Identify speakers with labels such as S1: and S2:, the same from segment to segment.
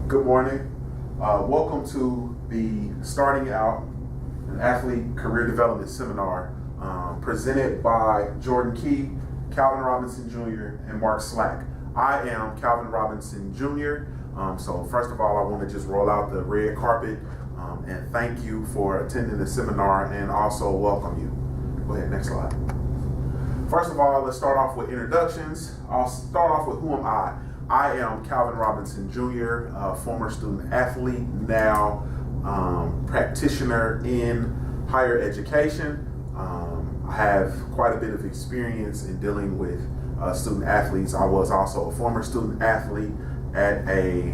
S1: Good morning. Welcome to the Starting Out an Athlete Career Development Seminar presented by Jordan Key, Calvin Robinson Jr., and Mark Slack. I am Calvin Robinson Jr. So first of all, I want to just roll out the red carpet and thank you for attending the seminar and also welcome you. Go ahead, next slide. First of all, let's start off with introductions. I'll start off with who am I? I am Calvin Robinson Jr., former student athlete, now practitioner in higher education. I have quite a bit of experience in dealing with student athletes. I was also a former student athlete at a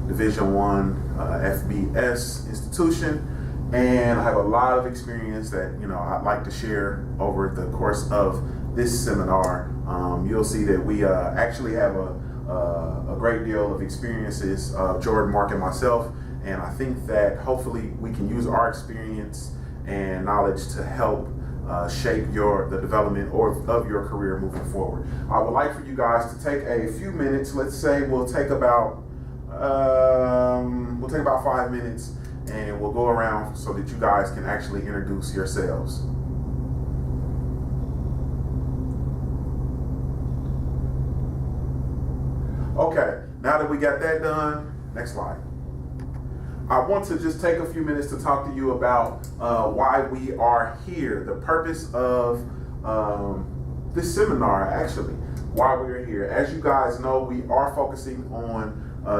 S1: Division I FBS institution, and I have a lot of experience that I'd like to share over the course of this seminar. You'll see that we actually have a great deal of experiences, Jordan, Mark, and myself, and I think that hopefully we can use our experience and knowledge to help shape the development of your career moving forward. I would like for you guys to take a few minutes. Let's say we'll take about 5 minutes, and we'll go around so that you guys can actually introduce yourselves. Okay, now that we got that done, next slide. I want to just take a few minutes to talk to you about why we are here, the purpose of this seminar, actually, why we're here. As you guys know, we are focusing on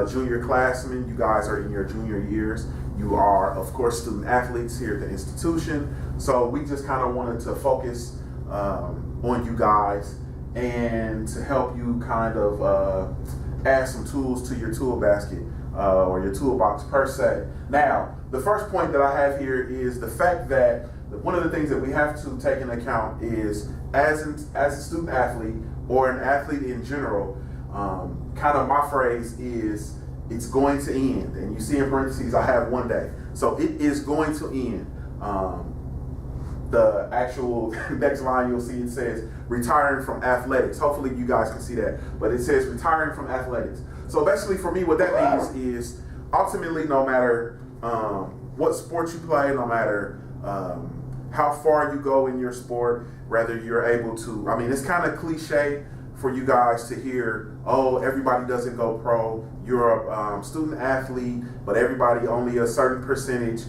S1: junior classmen. You guys are in your junior years. You are, of course, student athletes here at the institution. So we just kind of wanted to focus on you guys and to help you kind of add some tools to your tool basket or your toolbox per se. Now, the first point that I have here is the fact that one of the things that we have to take into account is as a student athlete or an athlete in general, kind of my phrase is it's going to end. And you see in parentheses, I have one day. So it is going to end. The actual next line you'll see, it says retiring from athletics. Hopefully you guys can see that, but it says retiring from athletics. So basically for me, what that means is ultimately no matter what sport you play, no matter how far you go in your sport, whether you're able to, it's kind of cliche for you guys to hear, oh, everybody doesn't go pro. You're a student athlete, but everybody, only a certain percentage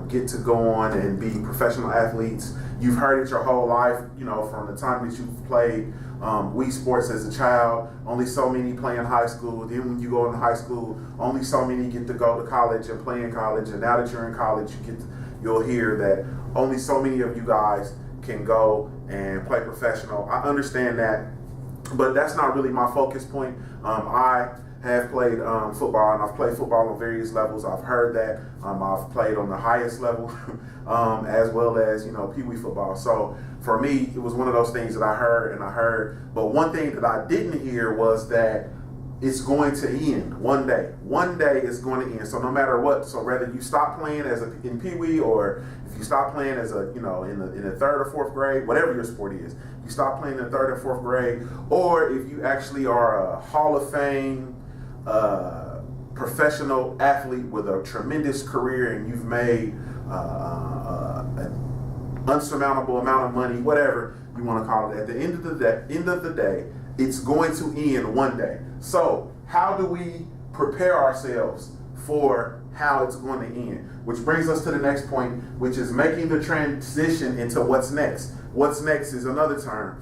S1: get to go on and be professional athletes. You've heard it your whole life, from the time that you've played Wii Sports as a child. Only so many play in high school. Then when you go into high school, only so many get to go to college and play in college. And now that you're in college, you'll hear that only so many of you guys can go and play professional. I understand that, but that's not really my focus point. I have played football, and I've played football on various levels. I've heard that. I've played on the highest level as well as, Pee Wee football. So for me, it was one of those things that I heard. But one thing that I didn't hear was that it's going to end one day. One day it's going to end. So no matter what, so whether you stop playing in Pee Wee, or if you stop playing as in the third or fourth grade, whatever your sport is, you stop playing in the third or fourth grade, or if you actually are a Hall of Fame professional athlete with a tremendous career and you've made an unsurmountable amount of money, whatever you want to call it, at the end of the day, it's going to end one day. So how do we prepare ourselves for how it's going to end? Which brings us to the next point, which is making the transition into what's next. What's next is another term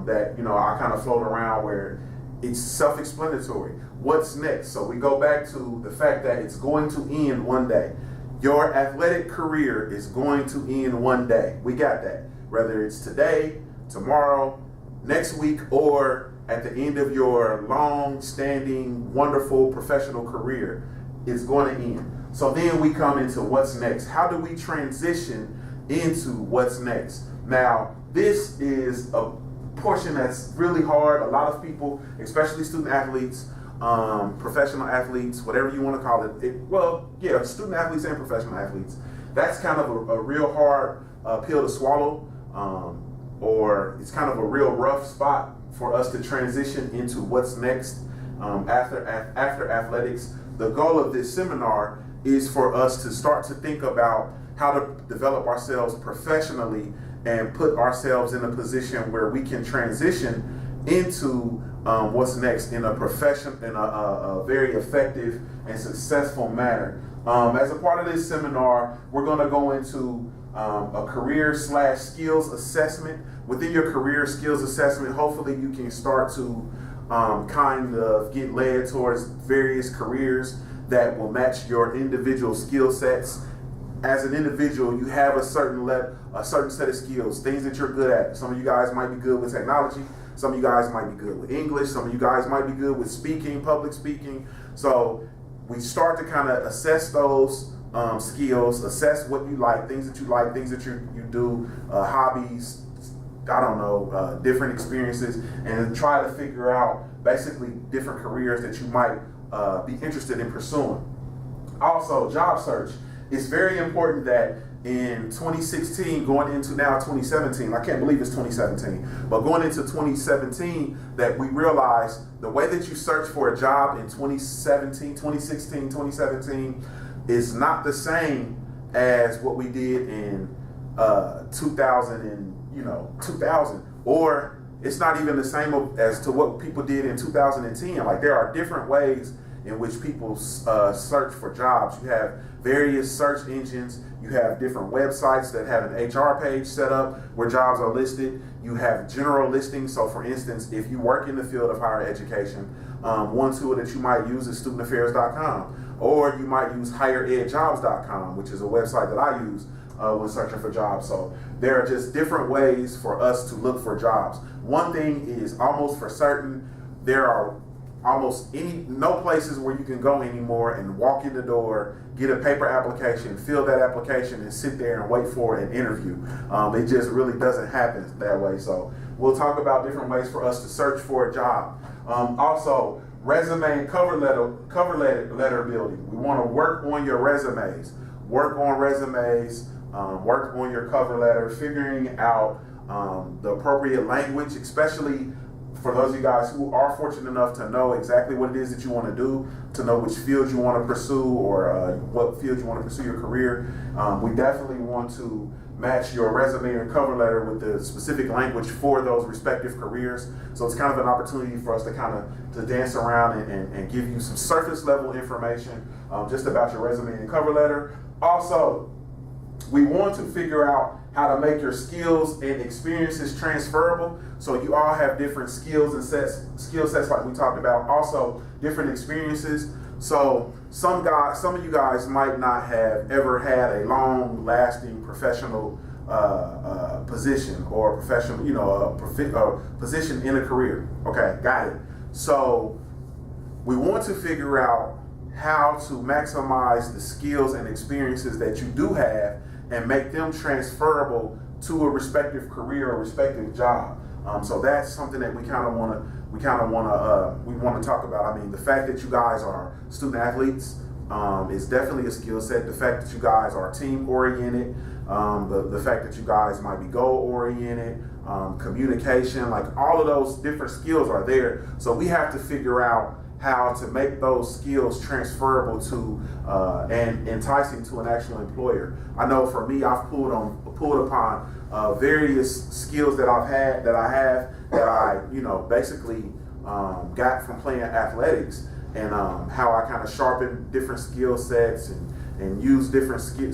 S1: that I kind of float around where it's self-explanatory. What's next? So we go back to the fact that it's going to end one day. Your athletic career is going to end one day. We got that. Whether it's today, tomorrow, next week, or at the end of your long-standing, wonderful professional career, it's going to end. So then we come into what's next. How do we transition into what's next? Now, this is a portion that's really hard. A lot of people, especially student athletes, professional athletes, whatever you want to call it, student athletes and professional athletes, that's kind of a real hard pill to swallow, or it's kind of a real rough spot for us to transition into what's next after athletics. The goal of this seminar is for us to start to think about how to develop ourselves professionally and put ourselves in a position where we can transition into what's next in a profession, in a very effective and successful manner. As a part of this seminar, we're going to go into a career/skills assessment. Within your career skills assessment, hopefully you can start to kind of get led towards various careers that will match your individual skill sets. As an individual, you have a certain set of skills, things that you're good at. Some of you guys might be good with technology. Some of you guys might be good with English. Some of you guys might be good with speaking, public speaking. So we start to kind of assess those skills, assess what you like, things that you do, hobbies, I don't know, different experiences, and try to figure out basically different careers that you might be interested in pursuing. Also, job search. It's very important that in 2016, going into now 2017, I can't believe it's 2017, but going into 2017, that we realize the way that you search for a job in 2016, 2017 is not the same as what we did in 2000, or it's not even the same as to what people did in 2010. Like, there are different ways in which people search for jobs. You have various search engines. You have different websites that have an HR page set up where jobs are listed. You have general listings. So for instance, if you work in the field of higher education, one tool that you might use is studentaffairs.com, or you might use higheredjobs.com, which is a website that I use when searching for jobs. So there are just different ways for us to look for jobs. One thing is almost for certain, there are no places where you can go anymore and walk in the door, get a paper application, fill that application, and sit there and wait for an interview. It just really doesn't happen that way. So we'll talk about different ways for us to search for a job. Also, resume and cover letter building. We want to work on your resumes. Work on resumes. Work on your cover letter. Figuring out the appropriate language, especially for those of you guys who are fortunate enough to know exactly what it is that you want to do, to know which field you want to pursue, or what field you want to pursue your career. We definitely want to match your resume or cover letter with the specific language for those respective careers. So it's kind of an opportunity for us to to dance around and give you some surface level information just about your resume and cover letter. Also, we want to figure out how to make your skills and experiences transferable. So you all have different skills and skill sets like we talked about. Also, different experiences. So some of you guys might not have ever had a long-lasting professional position or position in a career. Okay, got it. So we want to figure out how to maximize the skills and experiences that you do have and make them transferable to a respective career or respective job. So that's something that we want to talk about. I mean, the fact that you guys are student athletes is definitely a skill set. The fact that you guys are team oriented, the fact that you guys might be goal oriented, communication, like all of those different skills are there. So we have to figure out how to make those skills transferable to and enticing to an actual employer. I know for me, I've pulled upon various skills that I basically got from playing athletics, and how I kind of sharpened different skill sets and use different skill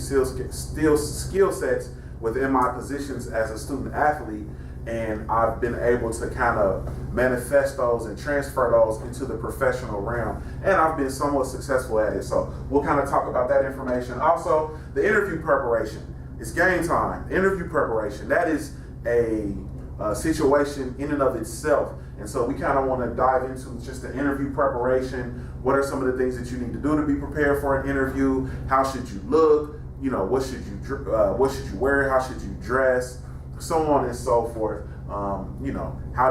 S1: sets within my positions as a student athlete. And I've been able to kind of manifest those and transfer those into the professional realm. And I've been somewhat successful at it. So we'll kind of talk about that information. Also, the interview preparation. It's game time. Interview preparation. That is a situation in and of itself. And so we kind of want to dive into just the interview preparation. What are some of the things that you need to do to be prepared for an interview? How should you look? What should you wear? How should you dress? So on and so forth. How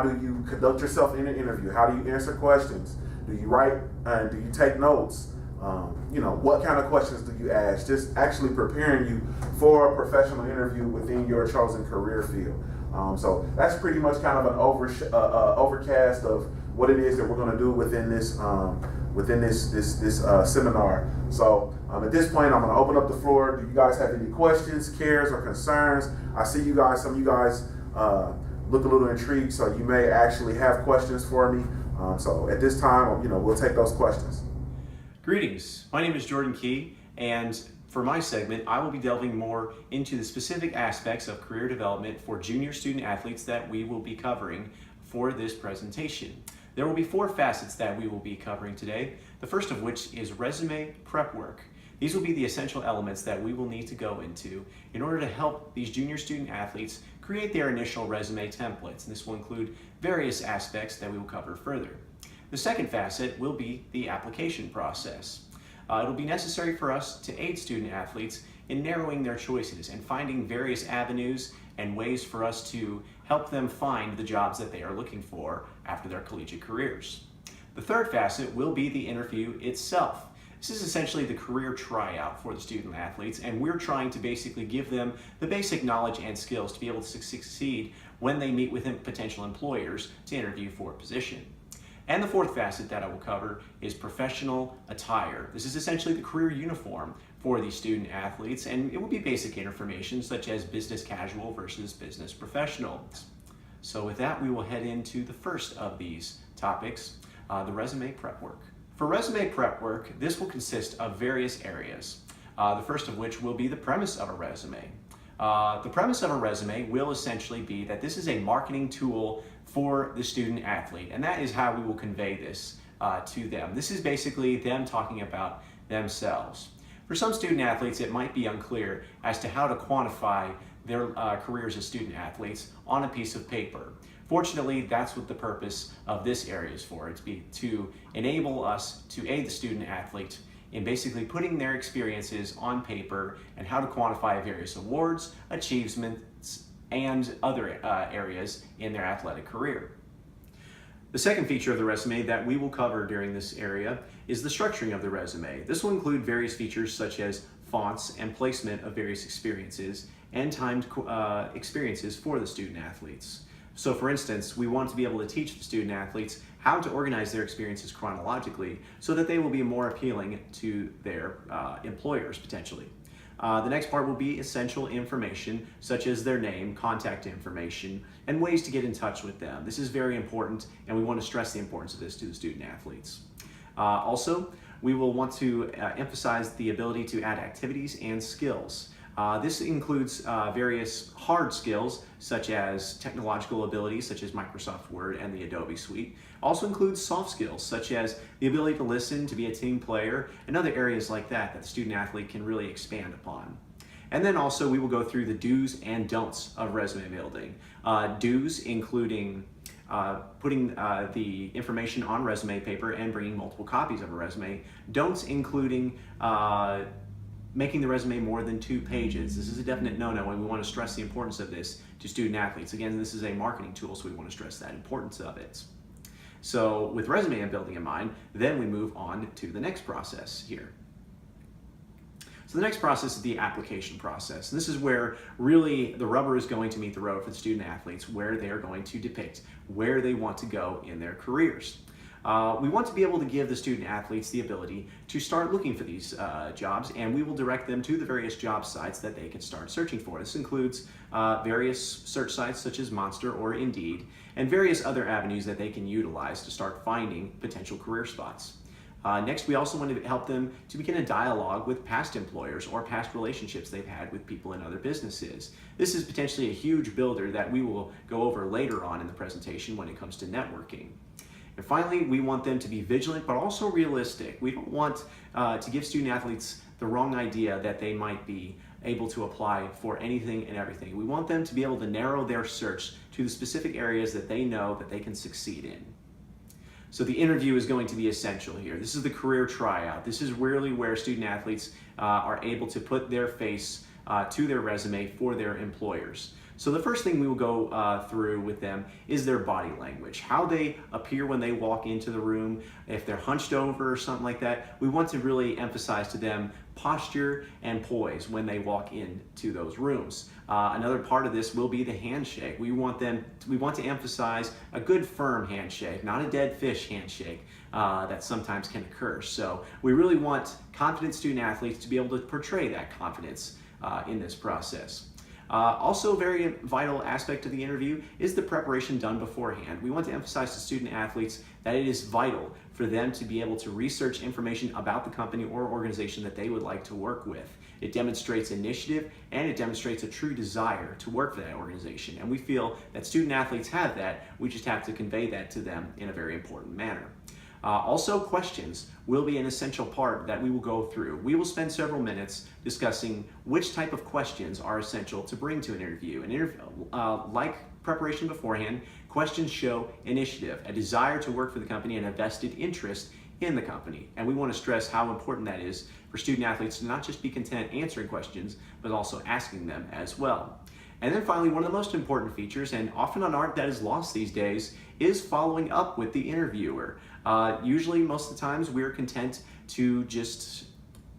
S1: do you conduct yourself in an interview? How do you answer questions? Do you write? Do you take notes? What kind of questions do you ask? Just actually preparing you for a professional interview within your chosen career field. So that's pretty much kind of an overcast of what it is that we're going to do within this seminar. So at this point, I'm going to open up the floor. Do you guys have any questions, cares, or concerns? I see you guys. Some of you guys look a little intrigued, so you may actually have questions for me. So at this time, we'll take those questions.
S2: Greetings. My name is Jordan Key, and for my segment, I will be delving more into the specific aspects of career development for junior student athletes that we will be covering for this presentation. There will be 4 facets that we will be covering today, the first of which is resume prep work. These will be the essential elements that we will need to go into in order to help these junior student athletes create their initial resume templates. And this will include various aspects that we will cover further. The second facet will be the application process. It'll be necessary for us to aid student athletes in narrowing their choices and finding various avenues and ways for us to help them find the jobs that they are looking for after their collegiate careers. The third facet will be the interview itself. This is essentially the career tryout for the student athletes, and we're trying to basically give them the basic knowledge and skills to be able to succeed when they meet with potential employers to interview for a position. And the fourth facet that I will cover is professional attire. This is essentially the career uniform for these student athletes, and it will be basic information such as business casual versus business professional. So with that, we will head into the first of these topics, the resume prep work. For resume prep work, this will consist of various areas, the first of which will be the premise of a resume. The premise of a resume will essentially be that this is a marketing tool for the student athlete, and that is how we will convey this to them. This is basically them talking about themselves. For some student athletes, it might be unclear as to how to quantify their careers as student athletes on a piece of paper. Fortunately, that's what the purpose of this area is for. It's to enable us to aid the student athlete in basically putting their experiences on paper and how to quantify various awards, achievements, and other areas in their athletic career. The second feature of the resume that we will cover during this area is the structuring of the resume. This will include various features such as fonts and placement of various experiences and timed experiences for the student athletes. So for instance, we want to be able to teach the student athletes how to organize their experiences chronologically so that they will be more appealing to their employers potentially. The next part will be essential information such as their name, contact information, and ways to get in touch with them. This is very important, and we want to stress the importance of this to the student athletes. Also, we will want to emphasize the ability to add activities and skills. This includes various hard skills such as technological abilities such as Microsoft Word and the Adobe Suite. Also includes soft skills such as the ability to listen, to be a team player, and other areas like that that the student athlete can really expand upon. And then also we will go through the do's and don'ts of resume building. Do's including putting the information on resume paper and bringing multiple copies of a resume. Don'ts including making the resume more than 2 pages. This is a definite no-no, and we want to stress the importance of this to student athletes. Again, this is a marketing tool, so we want to stress that importance of it. So with resume building in mind, then we move on to the next process here. So the next process is the application process. And this is where really the rubber is going to meet the road for the student athletes, where they are going to depict where they want to go in their careers. We want to be able to give the student athletes the ability to start looking for these jobs, and we will direct them to the various job sites that they can start searching for. This includes various search sites such as Monster or Indeed, and various other avenues that they can utilize to start finding potential career spots. Next, we also want to help them to begin a dialogue with past employers or past relationships they've had with people in other businesses. This is potentially a huge builder that we will go over later on in the presentation when it comes to networking. And finally, we want them to be vigilant but also realistic. We don't want to give student athletes the wrong idea that they might be able to apply for anything and everything. We want them to be able to narrow their search to the specific areas that they know that they can succeed in. So the interview is going to be essential here. This is the career tryout. This is really where student athletes are able to put their face to their resume for their employers. So the first thing we will go through with them is their body language, how they appear when they walk into the room. If they're hunched over or something like that, we want to really emphasize to them posture and poise when they walk into those rooms. Another part of this will be the handshake. We want to emphasize a good firm handshake, not a dead fish handshake that sometimes can occur. So we really want confident student athletes to be able to portray that confidence in this process. Also, a very vital aspect of the interview is the preparation done beforehand. We want to emphasize to student athletes that it is vital for them to be able to research information about the company or organization that they would like to work with. It demonstrates initiative and it demonstrates a true desire to work for that organization. And we feel that student athletes have that. We just have to convey that to them in a very important manner. Also, questions will be an essential part that we will go through. We will spend several minutes discussing which type of questions are essential to bring to an interview. Like preparation beforehand, questions show initiative, a desire to work for the company, and a vested interest in the company. And we want to stress how important that is for student athletes to not just be content answering questions, but also asking them as well. And then finally, one of the most important features, and often an art that is lost these days, is following up with the interviewer. Usually, most of the times, we're content to just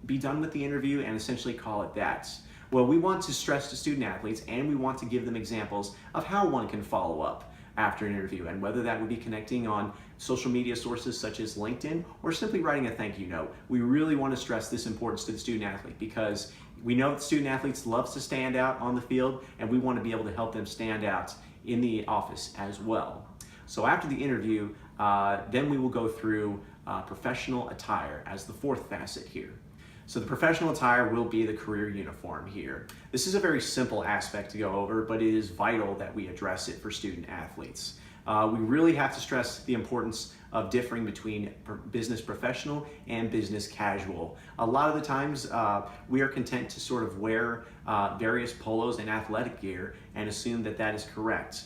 S2: be done with the interview and essentially call it that. Well, we want to stress to student athletes and we want to give them examples of how one can follow up after an interview, and whether that would be connecting on social media sources such as LinkedIn or simply writing a thank you note. We really want to stress this importance to the student athlete because we know that student athletes love to stand out on the field, and we want to be able to help them stand out in the office as well. So after the interview, then we will go through professional attire as the fourth facet here. So the professional attire will be the career uniform here. This is a very simple aspect to go over, but it is vital that we address it for student athletes. We really have to stress the importance of differing between business professional and business casual. A lot of the times we are content to sort of wear various polos and athletic gear and assume that that is correct.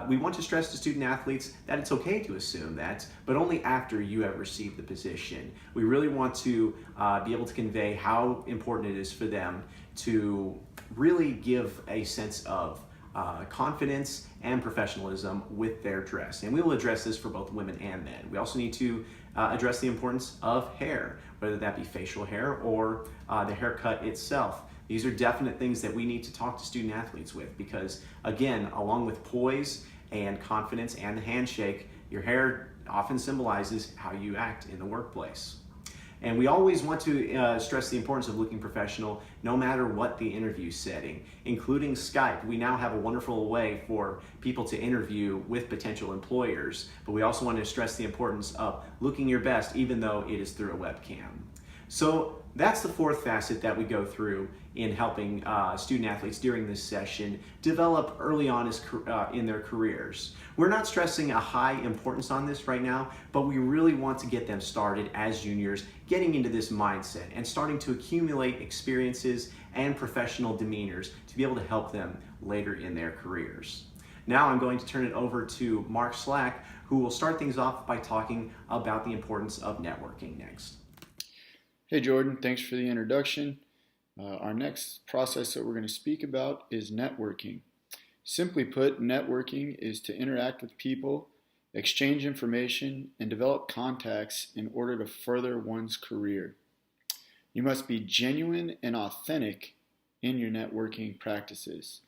S2: We want to stress to student athletes that it's okay to assume that, but only after you have received the position. We really want to be able to convey how important it is for them to really give a sense of confidence and professionalism with their dress. And we will address this for both women and men. We also need to address the importance of hair, whether that be facial hair or the haircut itself. These are definite things that we need to talk to student athletes with because, again, along with poise and confidence and the handshake, your hair often symbolizes how you act in the workplace. And we always want to stress the importance of looking professional no matter what the interview setting, including Skype. We now have a wonderful way for people to interview with potential employers, but we also want to stress the importance of looking your best even though it is through a webcam. So that's the fourth facet that we go through in helping student athletes during this session develop early on in their careers. We're not stressing a high importance on this right now, but we really want to get them started as juniors, getting into this mindset and starting to accumulate experiences and professional demeanors to be able to help them later in their careers. Now I'm going to turn it over to Mark Slack, who will start things off by talking about the importance of networking next.
S3: Hey Jordan, thanks for the introduction. Our next process that we're going to speak about is networking. Simply put, networking is to interact with people, exchange information, and develop contacts in order to further one's career. You must be genuine and authentic in your networking practices.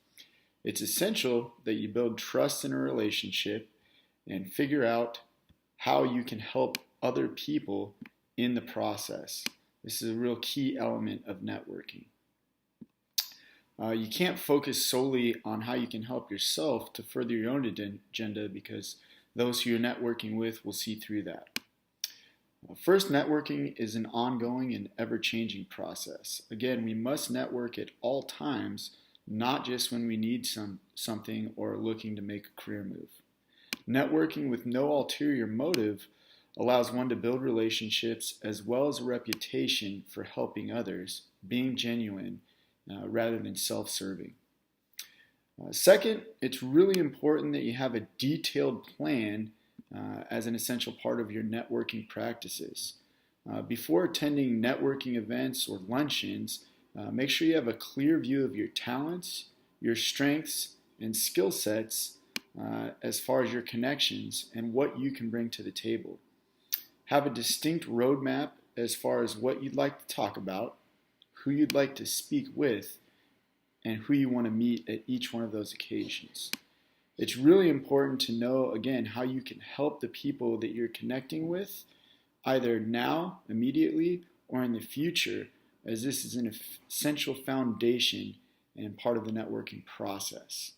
S3: It's essential that you build trust in a relationship and figure out how you can help other people in the process. This is a real key element of networking. You can't focus solely on how you can help yourself to further your own agenda because those who you're networking with will see through that. First, networking is an ongoing and ever-changing process. Again, we must network at all times, not just when we need something or are looking to make a career move. Networking with no ulterior motive allows one to build relationships as well as a reputation for helping others, being genuine rather than self-serving. Second, it's really important that you have a detailed plan as an essential part of your networking practices. Before attending networking events or luncheons, make sure you have a clear view of your talents, your strengths, and skill sets as far as your connections and what you can bring to the table. Have a distinct roadmap as far as what you'd like to talk about, who you'd like to speak with, and who you want to meet at each one of those occasions. It's really important to know, again, how you can help the people that you're connecting with, either now, immediately, or in the future, as this is an essential foundation and part of the networking process.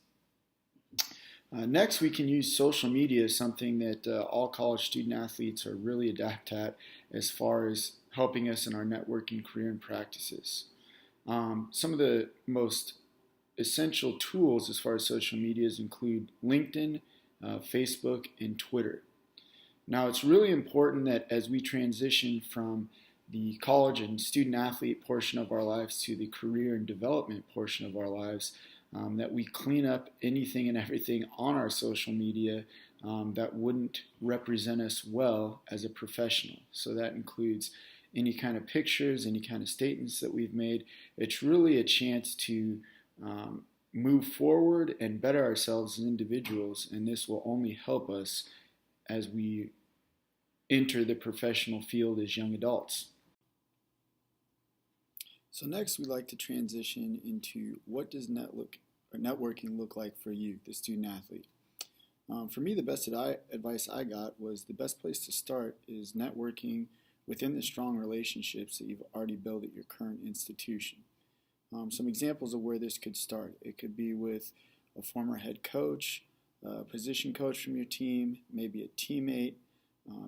S3: Next, we can use social media as something that all college student athletes are really adept at as far as helping us in our networking career and practices. Some of the most essential tools as far as social medias include LinkedIn, Facebook, and Twitter. Now, it's really important that as we transition from the college and student athlete portion of our lives to the career and development portion of our lives, that we clean up anything and everything on our social media that wouldn't represent us well as a professional. So that includes any kind of pictures, any kind of statements that we've made. It's really a chance to move forward and better ourselves as individuals, and this will only help us as we enter the professional field as young adults. So next, we'd like to transition into what does networking look like for you, the student athlete. For me, the best advice I got was the best place to start is networking within the strong relationships that you've already built at your current institution. Some examples of where this could start. It could be with a former head coach, a position coach from your team, maybe a teammate.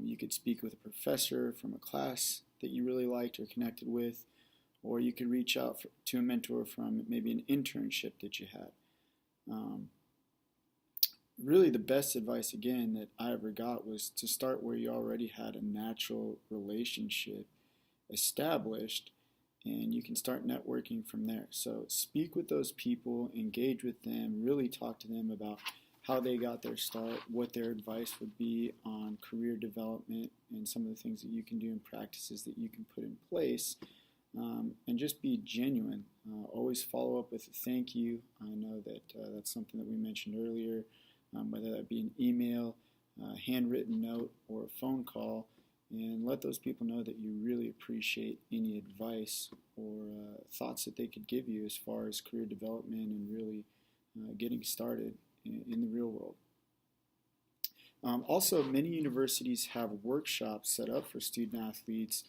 S3: You could speak with a professor from a class that you really liked or connected with, or you could reach out to a mentor from maybe an internship that you had. Really, the best advice, again, that I ever got was to start where you already had a natural relationship established, and you can start networking from there. So speak with those people, engage with them, really talk to them about how they got their start, what their advice would be on career development, and some of the things that you can do and practices that you can put in place. And just be genuine. Always follow up with a thank you. I know that that's something that we mentioned earlier, whether that be an email, a handwritten note, or a phone call, and let those people know that you really appreciate any advice or thoughts that they could give you as far as career development and really getting started in the real world. Also, many universities have workshops set up for student athletes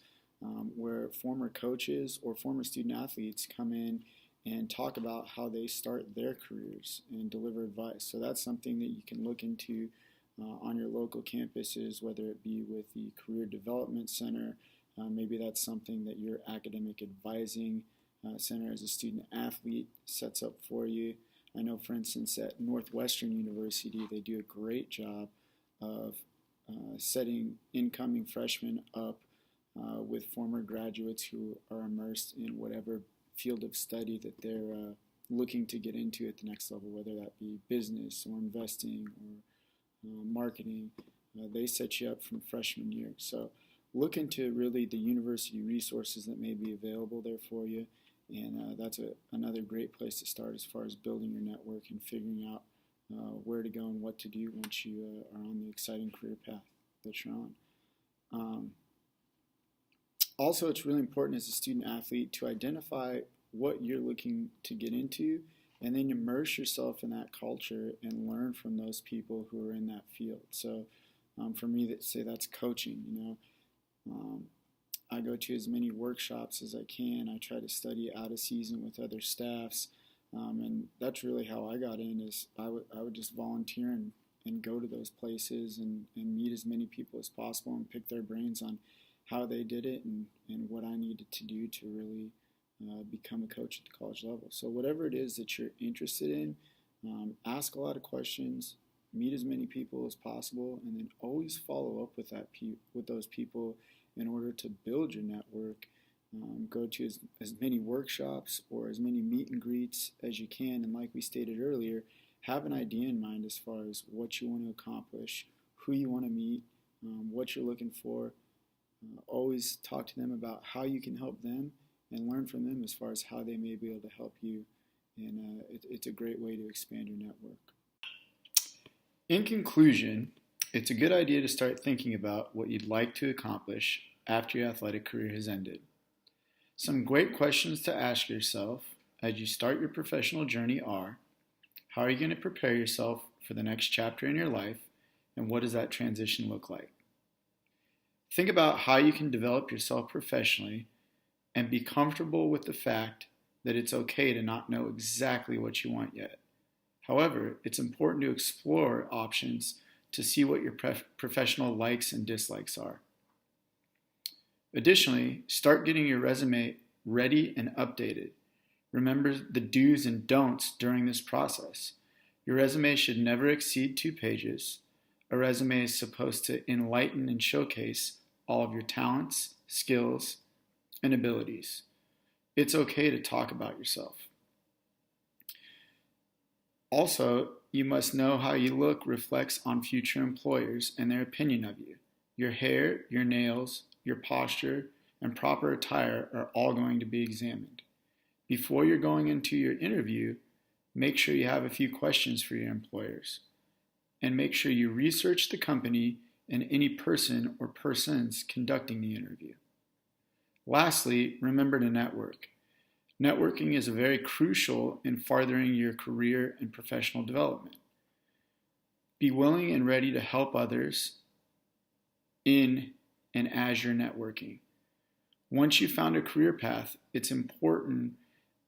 S3: where former coaches or former student athletes come in and talk about how they start their careers and deliver advice. So that's something that you can look into on your local campuses, whether it be with the Career Development Center. Maybe that's something that your academic advising center as a student athlete sets up for you. I know, for instance, at Northwestern University, they do a great job of setting incoming freshmen up with former graduates who are immersed in whatever field of study that they're looking to get into at the next level, whether that be business or investing or marketing. They set you up from freshman year. So look into really the university resources that may be available there for you, and that's another great place to start as far as building your network and figuring out where to go and what to do once you are on the exciting career path that you're on. Also, it's really important as a student athlete to identify what you're looking to get into and then immerse yourself in that culture and learn from those people who are in that field. So for me, that's coaching. I go to as many workshops as I can. I try to study out of season with other staffs, and that's really how I got in. Is I would just volunteer and go to those places and meet as many people as possible and pick their brains on how they did it and what I needed to do to really become a coach at the college level. So whatever it is that you're interested in, ask a lot of questions, meet as many people as possible, and then always follow up with with those people in order to build your network. Go to as many workshops or as many meet and greets as you can, and like we stated earlier, have an idea in mind as far as what you want to accomplish, who you want to meet, what you're looking for. Always talk to them about how you can help them and learn from them as far as how they may be able to help you and it's a great way to expand your network. In conclusion, it's a good idea to start thinking about what you'd like to accomplish after your athletic career has ended. Some great questions to ask yourself as you start your professional journey are: how are you going to prepare yourself for the next chapter in your life, and what does that transition look like? Think about how you can develop yourself professionally and be comfortable with the fact that it's okay to not know exactly what you want yet. However, it's important to explore options to see what your professional likes and dislikes are. Additionally, start getting your resume ready and updated. Remember the do's and don'ts during this process. Your resume should never exceed 2 pages. A resume is supposed to enlighten and showcase all of your talents, skills, and abilities. It's okay to talk about yourself. Also, you must know how you look reflects on future employers and their opinion of you. Your hair, your nails, your posture, and proper attire are all going to be examined. Before you're going into your interview, make sure you have a few questions for your employers. And make sure you research the company and any person or persons conducting the interview. Lastly, remember to network. Networking is very crucial in furthering your career and professional development. Be willing and ready to help others in and as you're networking. Once you've found a career path, it's important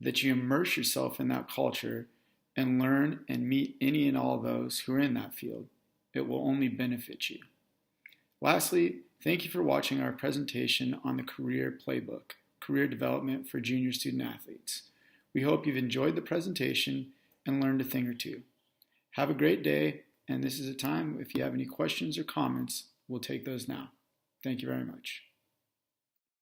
S3: that you immerse yourself in that culture and learn and meet any and all those who are in that field. It will only benefit you. Lastly, thank you for watching our presentation on the Career Playbook, Career Development for Junior Student Athletes. We hope you've enjoyed the presentation and learned a thing or two. Have a great day, and this is a time, if you have any questions or comments, we'll take those now. Thank you very much.